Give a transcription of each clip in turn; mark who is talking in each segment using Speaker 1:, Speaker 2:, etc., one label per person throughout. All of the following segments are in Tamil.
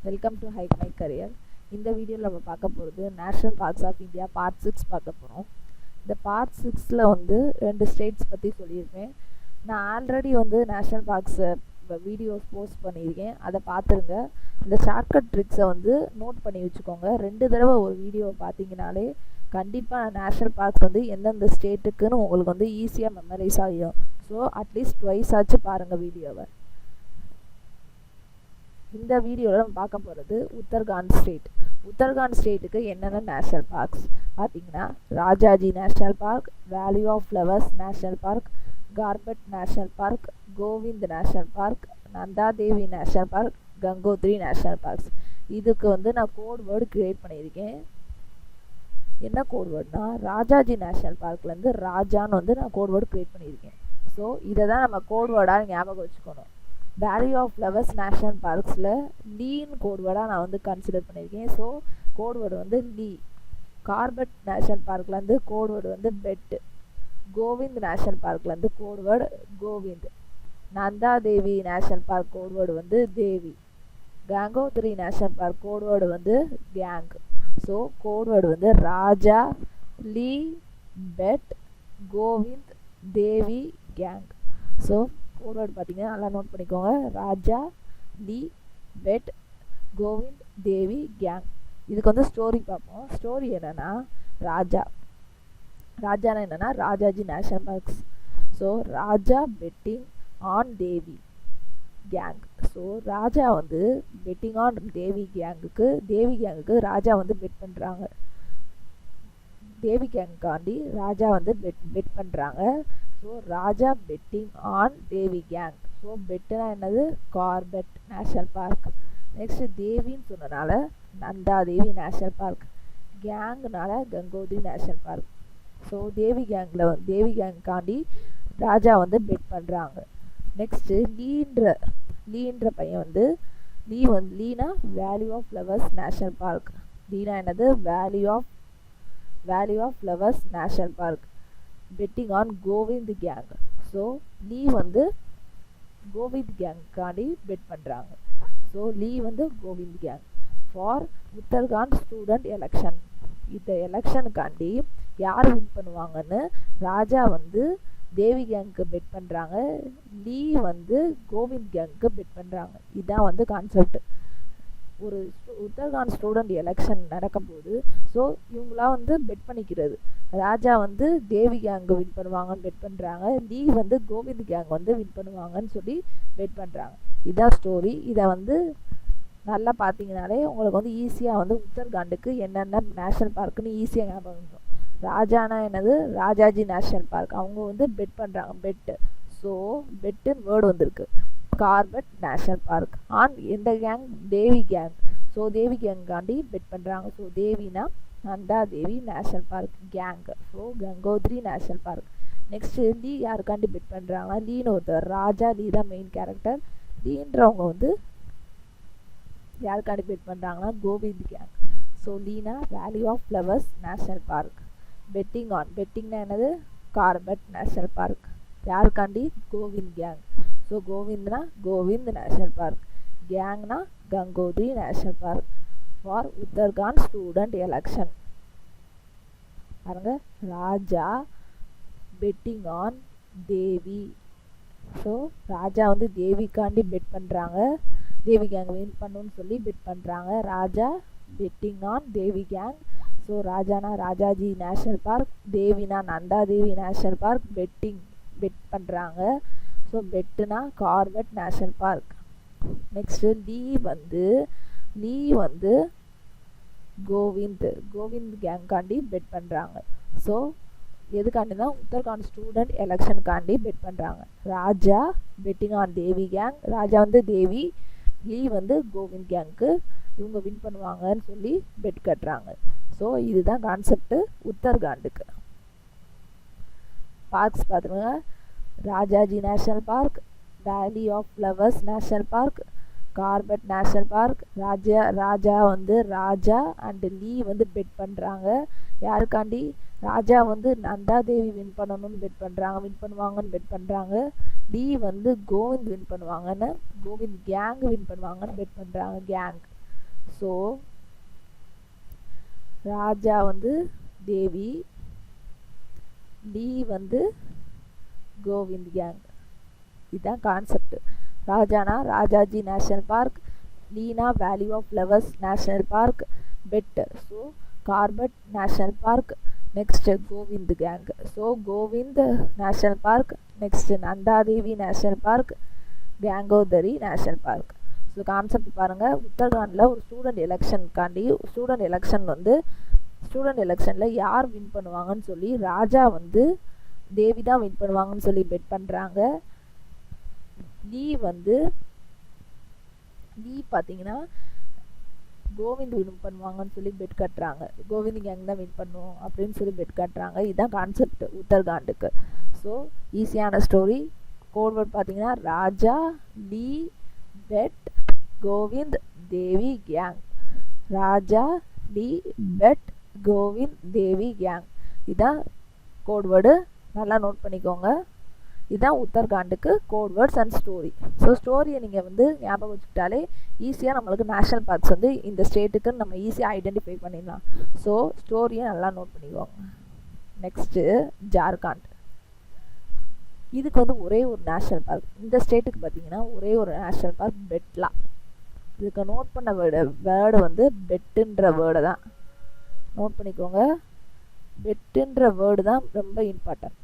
Speaker 1: Welcome to hike my career. இந்த வீடியோவில் நம்ம பார்க்க போகிறது national parks of India part 6 பார்க்க போகிறோம். இந்த பார்ட் 6ல் வந்து 2 ஸ்டேட்ஸ் பற்றி சொல்லியிருக்கேன். நான் ஆல்ரெடி வந்து நேஷ்னல் பார்க்ஸை வீடியோஸ் போஸ்ட் பண்ணியிருக்கேன், அதை பார்த்துருங்க. இந்த ஷார்ட்கட் ட்ரிக்ஸை வந்து நோட் பண்ணி வச்சுக்கோங்க. 2 தடவை ஒரு வீடியோவை பார்த்தீங்கனாலே கண்டிப்பாக நேஷ்னல் பார்க்ஸ் வந்து எந்தெந்த ஸ்டேட்டுக்குன்னு உங்களுக்கு வந்து ஈஸியாக மெமரைஸ் ஆகிடும். ஸோ அட்லீஸ்ட் ட்வைஸ் ஆச்சு பாருங்கள் வீடியோவை. இந்த வீடியோவில் நம்ம பார்க்க போகிறது உத்தரகாண்ட் ஸ்டேட். உத்தரகாண்ட் ஸ்டேட்டுக்கு என்னென்ன நேஷ்னல் பார்க்ஸ் பார்த்தீங்கன்னா, Rajaji national park, valley of flowers national park, Corbett national park, Govind national park, Nanda Devi national park, Gangotri national parks. இதுக்கு வந்து நான் கோட் வேர்டு க்ரியேட் பண்ணியிருக்கேன். என்ன கோட் வேர்டுனா, ராஜாஜி நேஷ்னல் பார்க்லேருந்து ராஜான்னு வந்து நான் கோட் வேர்டு க்ரியேட் பண்ணியிருக்கேன். ஸோ இதை தான் நம்ம கோட் வேர்டாக ஞாபகம் வச்சுக்கணும். வேலி ஆஃப் ஃப்ளவர்ஸ் நேஷ்னல் பார்க்ஸில் லீன் கோட் வேர்டாக நான் வந்து கன்சிடர் பண்ணியிருக்கேன். ஸோ கோட் வேர்டு வந்து லீ. கார்பெட் நேஷ்னல் பார்க்லேருந்து கோட் வேர்டு வந்து பெட்டு. கோவிந்த் நேஷ்னல் பார்க்லேருந்து code word Govind. Nanda Devi national park code word வந்து Devi. Gangotri national park code word வந்து கேங். ஸோ கோட் வேர்டு வந்து Raja, Lee, bet, Govind, Devi, gang. So code word பார்த்தீங்கன்னா நல்லா நோட் பண்ணிக்கோங்க. Raja, Lee, bet, Govind, Devi, gang. இதுக்கு வந்து ஸ்டோரி பார்ப்போம். ஸ்டோரி என்னென்னா, ராஜானா என்னென்னா Rajaji national parks. So Raja betting on Devi gang. So Raja வந்து பெட்டிங் ஆன் தேவி கேங்குக்கு ராஜா வந்து பெட் பண்ணுறாங்க. தேவி கேங்காண்டி ராஜா வந்து பெட் பண்ணுறாங்க. So Raja betting on Devi gang. So பெட்டுனா என்னது, கார்பெட் நேஷ்னல் பார்க். நெக்ஸ்ட் தேவின்னு சொன்னனால நந்தா தேவி நேஷ்னல் பார்க். கேங்குனால Gangotri national park. So Devi கேங்காண்டி ராஜா வந்து பெட் பண்ணுறாங்க. நெக்ஸ்ட்டு லீன்ற பையன் வந்து லீனா valley of flowers national park. லீனா என்னது, valley of flowers national park. Betting on Govind gang. So Lee வந்து கோவிந்த் கேங்காண்டி பெட் பண்ணுறாங்க. ஸோ லீ வந்து Govind gang. For Uttarakhand student election. இந்த எலெக்ஷனுக்காண்டி யார் வின் பண்ணுவாங்கன்னு ராஜா வந்து தேவி கேங்க்கு பெட் பண்ணுறாங்க, லீ வந்து கோவிந்த் கேங்க்கு பெட் பண்ணுறாங்க. இதுதான் வந்து கான்செப்ட். ஒரு உத்தரகாண்ட் ஸ்டூடெண்ட் எலெக்ஷன் நடக்கும் போது ஸோ இவங்களாம் வந்து பெட் பண்ணிக்கிறது. ராஜா வந்து தேவி கேங்கு வின் பண்ணுவாங்கன்னு பெட் பண்ணுறாங்க, லீ வந்து கோவிந்த் கேங் வந்து வின் பண்ணுவாங்கன்னு சொல்லி பெட் பண்ணுறாங்க. இதுதான் ஸ்டோரி. இதை வந்து நல்லா பார்த்தீங்கனாலே உங்களுக்கு வந்து ஈஸியாக வந்து உத்தரகாண்டுக்கு என்னென்ன நேஷ்னல் பார்க்குன்னு ஈஸியாக ஞாபகம் இருக்கும். ராஜானா என்னது, ராஜாஜி நேஷ்னல் பார்க். அவங்க வந்து பெட் பண்ணுறாங்க, பெட்டு. ஸோ பெட்டுன்னு வேர்டு வந்திருக்கு. கார்பெட் நேஷ்னல் பார்க் ஆன் எந்த gang, Devi gang. So Devi கேங்காண்டி பெட் பண்ணுறாங்க. ஸோ தேவினா Nanda Devi national park gang. So Gangotri national park. Next Lee யாருக்காண்டி பெட் பண்ணுறாங்க, லீன்னு ஒருத்தர். ராஜா லீ தான் மெயின் கேரக்டர். லீன்றவங்க வந்து யாருக்காண்டி பெட் பண்ணுறாங்கன்னா கோவிந்த் கேங். ஸோ லீனா valley of flowers national park. பெட்டிங்னா என்னது, கார்பெட் நேஷ்னல் பார்க். யாருக்காண்டி, கோவிந்த் கேங். ஸோ கோவிந்த்னா கோவிந்த் நேஷ்னல் பார்க். கேங்னா Gangotri national park. For Uttarakhand student election பாருங்க, Raja betting on Devi. So Raja வந்து தேவிக்காண்டி பெட் பண்ணுறாங்க, தேவி கேங் வின் பண்ணுன்னு சொல்லி பெட் பண்ணுறாங்க. Raja betting on Devi gang. So ராஜானா ராஜாஜி நேஷ்னல் பார்க், தேவினா Nanda Devi national park. Bet பண்ணுறாங்க. ஸோ பெட்டுனா Corbett national park. Next Lee வந்து கோவிந்த் கேங்காண்டி பெட் பண்ணுறாங்க. ஸோ எதுக்காண்டினா உத்தரகாண்ட் ஸ்டூடெண்ட் எலெக்ஷனுக்காண்டி பெட் பண்ணுறாங்க. Raja betting on Devi gang. Raja வந்து தேவி, லீ வந்து கோவிந்த் கேங்க்கு இவங்க வின் பண்ணுவாங்கன்னு சொல்லி பெட் கட்டுறாங்க. ஸோ இதுதான் கான்செப்ட் உத்தரகாண்டுக்கு. பார்க்ஸ் பார்த்துருங்க. Rajaji national park, valley of flowers national park, Corbett national park. Raja வந்து ராஜா அண்ட் லீ வந்து பெட் பண்ணுறாங்க. யாருக்காண்டி, ராஜா வந்து நந்தா தேவி வின் பண்ணுவாங்கன்னு பெட் பண்ணுறாங்க. லீ வந்து கோவிந்த் வின் பண்ணுவாங்கன்னு, கோவிந்த் கேங் வின் பண்ணுவாங்கன்னு பெட் பண்ணுறாங்க, கேங். ஸோ ராஜா வந்து தேவி, லீ வந்து கோவிந்த் கேங். இதுதான் கான்செப்ட். ராஜானா ராஜாஜி நேஷனல் பார்க், லீனா value of flowers national park, bet so Corbett national park, next Govind gang so Govind national park, next Nanda Devi national park, Gangotri national park. So concept பாருங்கள். உத்தரகாண்டில் ஒரு ஸ்டூடெண்ட் எலெக்ஷனில் யார் வின் பண்ணுவாங்கன்னு சொல்லி ராஜா வந்து தேவி தான் வின் பண்ணுவாங்கன்னு சொல்லி பெட் பண்ணுறாங்க. லீ பார்த்தீங்கன்னா கோவிந்த் வின் பண்ணுவாங்கன்னு சொல்லி பெட் கட்டுறாங்க. கோவிந்த் கேங் தான் வின் பண்ணுவோம் அப்படின்னு சொல்லி பெட் கட்டுறாங்க. இதுதான் கான்செப்ட் உத்தரகாண்டுக்கு. ஸோ ஈஸியான ஸ்டோரி. கோட்வேர்ட் பார்த்தீங்கன்னா ராஜா, Lee, bet, Govind, Devi gang. ராஜா, Lee, bet, Govind, Devi gang. இதான் கோட்வேர்டு. நல்லா நோட் பண்ணிக்கோங்க. இதுதான் உத்தரகாண்டுக்கு கோட்வேர்ட்ஸ் அண்ட் ஸ்டோரி. ஸோ ஸ்டோரியை நீங்கள் வந்து ஞாபகம் வச்சுக்கிட்டாலே ஈஸியாக நம்மளுக்கு நேஷ்னல் பார்க்ஸ் வந்து இந்த ஸ்டேட்டுக்கு நம்ம ஈஸியாக ஐடென்டிஃபை பண்ணிடலாம். ஸோ ஸ்டோரியை நல்லா நோட் பண்ணிக்கோங்க. நெக்ஸ்ட்டு ஜார்க்கண்ட். இதுக்கு வந்து ஒரே ஒரு நேஷ்னல் பார்க். இந்த ஸ்டேட்டுக்கு பார்த்தீங்கன்னா ஒரே ஒரு நேஷ்னல் பார்க் பெட்லா. இதுக்கு நோட் பண்ண வேர்டு வந்து பெட்டுன்ற வேர்டு தான். நோட் பண்ணிக்கோங்க. பெட்டுன்ற வேர்டு தான் ரொம்ப important.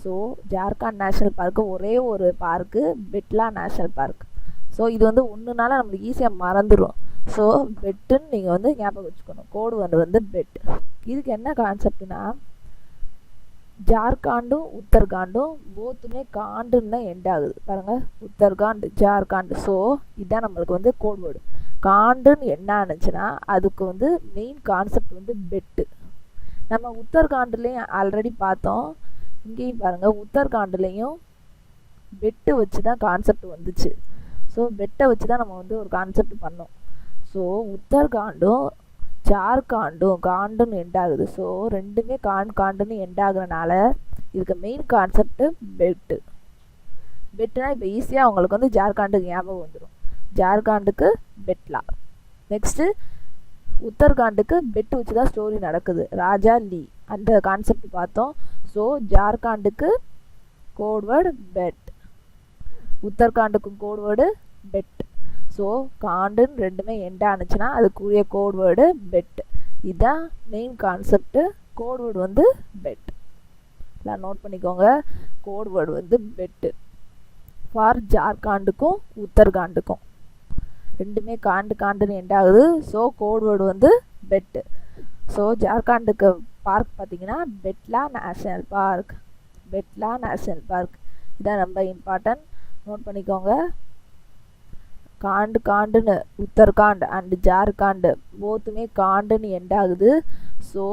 Speaker 1: So Jharkhand national park ஒரே ஒரு பார்க்கு பெட்லா நேஷ்னல் பார்க். ஸோ இது வந்து ஒன்றுனால நம்மளுக்கு ஈஸியாக மறந்துடும். ஸோ பெட்டுன்னு நீங்கள் வந்து ஞாபகம் வச்சுக்கணும். கோடு வந்து பெட். இதுக்கு என்ன கான்செப்ட்னா ஜார்க்கண்டும் உத்தரகாண்டும் போத்துமே காண்டுன்னு தான் எண்ட் ஆகுது. பாருங்கள், உத்தரகாண்ட், ஜார்க்கண்ட். ஸோ இதுதான் நம்மளுக்கு வந்து கோட்வேர்டு. காண்டுன்னு என்ன ஆனிச்சுன்னா அதுக்கு வந்து மெயின் கான்செப்ட் வந்து பெட்டு. நம்ம உத்தரகாண்டுலேயும் ஆல்ரெடி பார்த்தோம். இங்கேயும் பாருங்கள், உத்தரகாண்டுலேயும் பெட்டு வச்சு தான் கான்செப்ட் வந்துச்சு. ஸோ பெட்டை வச்சு தான் நம்ம வந்து ஒரு கான்செப்ட் பண்ணோம். ஸோ உத்தரகாண்டும் ஜார்க்கண்டும் காண்டுன்னு எண்ட் ஆகுது. ஸோ ரெண்டுமே காண்டுன்னு எண்ட் ஆகுறனால இதுக்கு மெயின் கான்செப்ட் பெட்டு. பெட்டுனா இப்போ ஈஸியாக அவங்களுக்கு வந்து ஜார்க்கண்டுக்கு ஞாபகம் வந்துடும். ஜார்க்கண்டுக்கு பெட்லா. நெக்ஸ்ட்டு உத்தரகாண்டுக்கு பெட்டு வச்சு தான் ஸ்டோரி நடக்குது. ராஜா, லீ அந்த கான்செப்ட் பார்த்தோம். ஸோ ஜார்க்கண்டுக்கு கோட்வேர்டு பெட், உத்தரகாண்டுக்கும் கோட்வேர்டு பெட். ஸோ காண்டுன்னு ரெண்டுமே எண்ட் ஆனிச்சுன்னா அதுக்குரிய கோட்வேர்டு பெட். இதுதான் மெயின் கான்செப்டு. கோட்வேர்டு வந்து பெட். எல்லாம் நோட் பண்ணிக்கோங்க. கோட்வேர்டு வந்து பெட்டு ஃபார் ஜார்க்கண்டுக்கும் உத்தரகாண்டுக்கும். ரெண்டுமே காண்டுன்னு எண்ட் ஆகுது. ஸோ கோட்வேர்டு வந்து பெட்டு. ஸோ ஜார்க்கண்டுக்கு பார்க் பார்த்தீங்கன்னா Betla national park. Betla national park இதான் ரொம்ப இம்பார்ட்டன்ட். நோட் பண்ணிக்கோங்க. காண்டுன்னு உத்தரகாண்ட் அண்ட் ஜார்க்கண்ட் போத்துமே காண்டுன்னு எண்ட் ஆகுது. ஸோ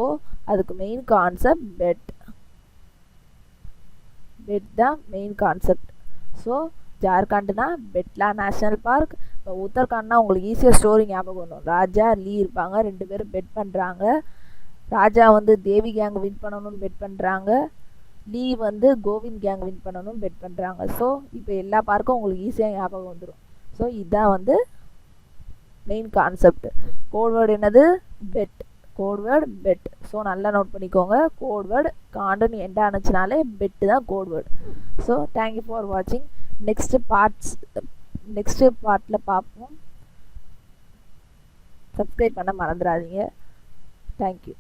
Speaker 1: அதுக்கு மெயின் கான்செப்ட் பெட். பெட் தான் மெயின் கான்செப்ட். ஸோ ஜார்க்கண்ட்னா பெட்லா நேஷ்னல் பார்க். இப்போ உத்தரகாண்ட்னா உங்களுக்கு ஈஸியாக ஸ்டோரி ஞாபகம் வரும். ராஜா, லீ இருப்பாங்க, ரெண்டு பேரும் பெட் பண்ணுறாங்க. ராஜா வந்து தேவி கேங் வின் பண்ணணும்னு பெட் பண்ணுறாங்க. லீ வந்து கோவிந்த் கேங் வின் பண்ணணும்னு பெட் பண்ணுறாங்க. ஸோ இப்போ எல்லா பார்க்கும் உங்களுக்கு ஈஸியாக ஞாபகம் வந்துடும். ஸோ இதுதான் வந்து மெயின் கான்செப்ட். கோட்வேர்டு என்னது? பெட். Codeword bed. ஸோ நல்லா நோட் பண்ணிக்கோங்க. கோட்வேர்டு காண்டுன்னு எண்ட் ஆனிச்சுனாலே பெட்டு தான் கோட்வேர்டு. ஸோ தேங்க்யூ ஃபார் வாட்சிங். நெக்ஸ்ட்டு பார்ட்டில் பார்ப்போம். சப்ஸ்கிரைப் பண்ண மறந்துடாதீங்க. தேங்க்யூ.